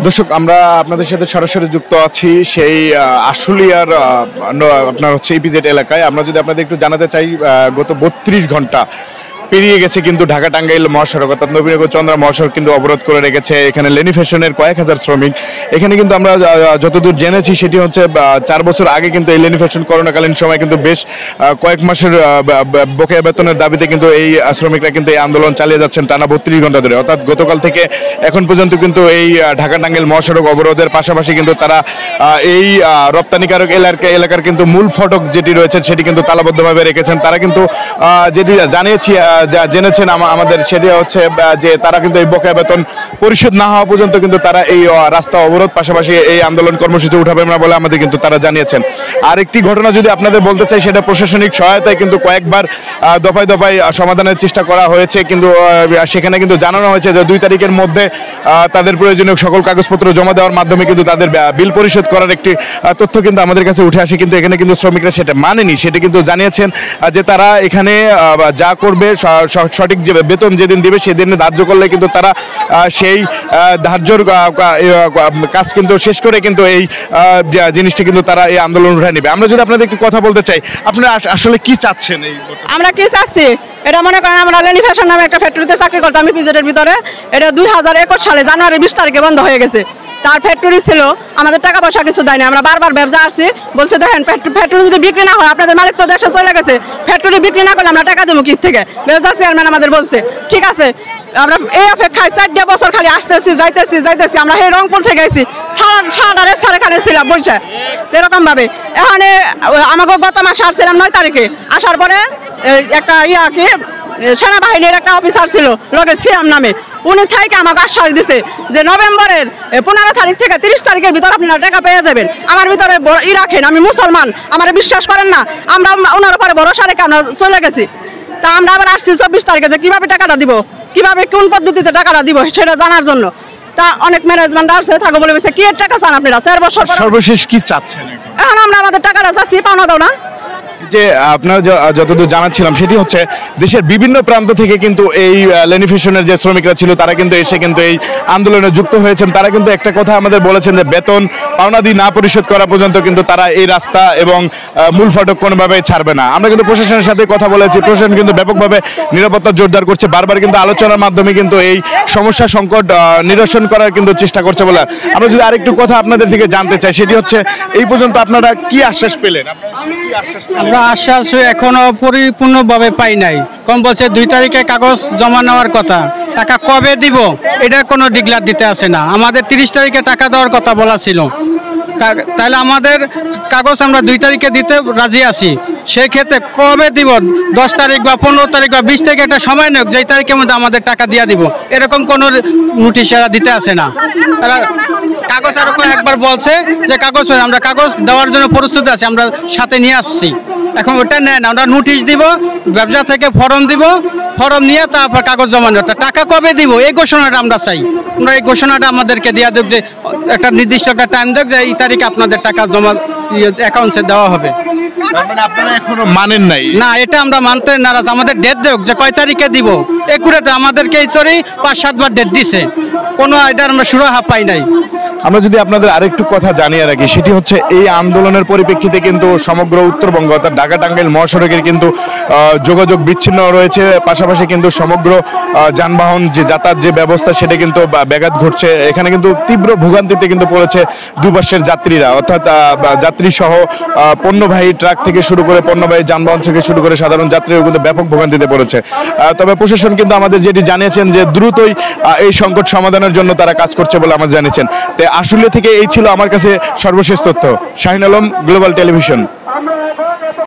দর্শক আমরা আপনাদের সাথে সরাসরি যুক্ত আছি সেই আশুলিয়ার আপনার হচ্ছে ইপিজেড এলাকায়। আমরা যদি আপনাদের একটু জানাতে চাই, গত 32 ঘন্টা পেরিয়ে গেছে কিন্তু ঢাকা টাঙ্গাইল মহাসড়ক অর্থাৎ নবীনগর চন্দ্রা মহাসড়ক কিন্তু অবরোধ করে রেখেছে এখানে লেনি ফ্যাশনের কয়েক হাজার শ্রমিক। এখানে কিন্তু আমরা যতদূর জেনেছি সেটি হচ্ছে 4 বছর আগে কিন্তু এই লেনি ফ্যাশন করোনাকালীন সময় কিন্তু বেশ কয়েক মাসের বকেয়া বেতনের দাবিতে কিন্তু এই শ্রমিকরা কিন্তু এই আন্দোলন চালিয়ে যাচ্ছেন টানা 32 ঘন্টা ধরে। অর্থাৎ গতকাল থেকে এখন পর্যন্ত কিন্তু এই ঢাকা টাঙ্গাইল মহাসড়ক অবরোধের পাশাপাশি কিন্তু তারা এই রপ্তানিকারক এলাকার কিন্তু মূল ফটক যেটি রয়েছে সেটি কিন্তু তালাবদ্ধভাবে রেখেছেন। তারা কিন্তু যেটি জানিয়েছি যা জেনেছেন আমাদের সেটি হচ্ছে যে তারা কিন্তু এই বকেয়া বেতন পরিশোধ না হওয়া পর্যন্ত কিন্তু তারা এই রাস্তা অবরোধ পাশাপাশি এই আন্দোলন কর্মসূচি উঠাবে না বলে আমাদের কিন্তু তারা জানিয়েছেন। আর একটি ঘটনা যদি আপনাদের বলতে চাই, সেটা প্রশাসনিক সহায়তায় কিন্তু কয়েকবার দফায় দফায় সমাধানের চেষ্টা করা হয়েছে, কিন্তু সেখানে কিন্তু জানানো হয়েছে যে 2 তারিখের মধ্যে তাদের প্রয়োজনীয় সকল কাগজপত্র জমা দেওয়ার মাধ্যমে কিন্তু তাদের বিল পরিশোধ করার একটি তথ্য কিন্তু আমাদের কাছে উঠে আসে। কিন্তু এখানে কিন্তু শ্রমিকরা সেটা মানেনি, সেটা কিন্তু জানিয়েছেন যে তারা এখানে যা করবে সঠিক যে বেতন যেদিন দিবে সেদিন ধার্য করলে কিন্তু তারা সেই ধার্যর কাজ কিন্তু শেষ করে কিন্তু এই জিনিসটা কিন্তু তারা এই আন্দোলন উঠে নেবে। আমরা যদি আপনাদের একটু কথা বলতে চাই, আপনারা আসলে কি চাচ্ছেন? আমরা কি চাচ্ছি, এটা মনে করেন আমরা লেনি ফ্যাশন নামে একটা ফ্যাক্টরিতে চাকরি করতাম ইপিজেডের ভিতরে। এটা 2021 সালে জানুয়ারি 20 তারিখে বন্ধ হয়ে গেছে। তার ফ্যাক্টরি ছিল, আমাদের টাকা পয়সা কিছু দেয়নি। আমরা বারবার ব্যবসা আসছি, বলছে দেখেন ফ্যাক্টরি যদি বিক্রি না হয়, আপনাদের মালিক তো দেশে চলে গেছে, ফ্যাক্টরি বিক্রি না করলে আমরা টাকা দেবো কি থেকে? ব্যবসা চেয়ারম্যান আমাদের বলছে ঠিক আছে। আমরা এই অপেক্ষায় 4 বছর খালি আসতেছি যাইতেছি। আমরা এই রংপুর থেকে গেছি, সারাখানে ছিলাম বলছে এরকম ভাবে। এখানে আমাকে গত মাসে আসছিলাম 9 তারিখে। আসার পরে একটা কি সেনাবাহিনীর একটা অফিসার ছিল লগে সিএম নামে, উনি থেকে আমাকে আশ্বাস দিছে যে নভেম্বরের 15 তারিখ থেকে 30 তারিখের ভিতরে আপনারা টাকা পেয়ে যাবেন। আমার ভিতরে রাখেন, আমি মুসলমান, আমার বিশ্বাস করেন না। আমরা ওনার উপরে ভরসা রেখে আমরা চলে গেছি। তা আমরা আবার আসছি 24 তারিখে যে কিভাবে টাকাটা দিব, কিভাবে কোন পদ্ধতিতে টাকাটা দিব সেটা জানার জন্য। তা অনেক ম্যানেজমেন্ট আসছে থাকো বলে বলছে কি টাকা চান আপনারা? 4 বছর সর্বশেষ কি চাচ্ছেন এখন? আমরা আমাদের টাকাটা চাচ্ছি, পাওনা দাও না। যে আপনারা যতদূর জানাচ্ছিলাম সেটি হচ্ছে দেশের বিভিন্ন প্রান্ত থেকে কিন্তু এই লেনি ফ্যাশনের যে শ্রমিকরা ছিল তারা কিন্তু এসে কিন্তু এই আন্দোলনে যুক্ত হয়েছেন। তারা কিন্তু একটা কথা আমাদের বলেছেন যে বেতন পাওনাদি না পরিশোধ করা পর্যন্ত কিন্তু তারা এই রাস্তা এবং মূল ফটক কোনোভাবেই ছাড়বে না। আমরা কিন্তু প্রশাসনের সাথে কথা বলেছি, প্রশাসন কিন্তু ব্যাপকভাবে নিরাপত্তা জোরদার করছে, বারবার কিন্তু আলোচনার মাধ্যমে কিন্তু এই সমস্যা সংকট নিরসন করার কিন্তু চেষ্টা করছে বলে। আমরা যদি আরেকটু কথা আপনাদের থেকে জানতে চাই, সেটি হচ্ছে এই পর্যন্ত আপনারা কি আশ্বাস পেলেন? আমরা আশ্বাস এখনো পরিপূর্ণভাবে পাই নাই। কম বলছে 2 তারিখে কাগজ জমা নেওয়ার কথা, টাকা কবে দিব এটা কোনো ডিক্লার দিতে আসে না। আমাদের 30 তারিখে টাকা দেওয়ার কথা বলা ছিল, তাহলে আমাদের কাগজ আমরা 2 তারিখে দিতে রাজি আছি। সেই ক্ষেত্রে কবে দিব, 10 তারিখ বা 15 তারিখ বা 20 তারিখে একটা সময় নেক, যেই তারিখের মধ্যে আমাদের টাকা দিয়ে দিব, এরকম কোনো নোটিশ এরা দিতে আসে না। তারা কাগজ এরকম একবার বলছে যে কাগজ আমরা কাগজ দেওয়ার জন্য প্রস্তুত আছি, আমরা সাথে নিয়ে আসছি। এখন ওটা নেন, আমরা নোটিশ দিব, ব্যবসা থেকে ফর্ম দিব, ফর্ম নিয়ে তারপর কাগজ জমা নেব। টাকা কবে দিব এই ঘোষণাটা আমরা চাই। আমরা এই ঘোষণাটা আমাদেরকে দিয়ে দেব যে একটা নির্দিষ্ট একটা টাইম দেখ যে এই তারিখে আপনাদের টাকা জমা অ্যাকাউন্টে দেওয়া হবে। আপনারা এখনো মানেন নাই? না, এটা আমরা মানতে নারাজ। আমাদের ডেট দেখ যে কয় তারিখে দিব, একুরেট আমাদেরকে এই তোরই 5-7 বার ডেট দিছে, কোনো এটা আমরা সুরাহা পাই নাই। আমরা যদি আপনাদের আরেকটু কথা জানিয়ে রাখি, সেটি হচ্ছে এই আন্দোলনের পরিপ্রেক্ষিতে কিন্তু সমগ্র উত্তরবঙ্গ অর্থাৎ ঢাকা টাঙ্গাইল মহাসড়কের কিন্তু যোগাযোগ বিচ্ছিন্ন রয়েছে, পাশাপাশি কিন্তু সমগ্র যানবাহন যে যাতায়াত যে ব্যবস্থা সেটা কিন্তু ব্যাঘাত ঘটছে। এখানে কিন্তু তীব্র ভোগান্তিতে কিন্তু পড়েছে দুপাশের যাত্রীরা, অর্থাৎ যাত্রী সহ পণ্যবাহী ট্রাক থেকে শুরু করে পণ্যবাহী যানবাহন থেকে শুরু করে সাধারণ যাত্রীরাও কিন্তু ব্যাপক ভোগান্তিতে পড়েছে। তবে প্রশাসন কিন্তু আমাদের যেটি জানিয়েছেন যে দ্রুতই এই সংকট সমাধানের জন্য তারা কাজ করছে বলে আমাদের জানিয়েছেন। আশুলিয়া থেকে এই ছিল আমার কাছে সর্বশেষ তথ্য। Shahin Alam, global television.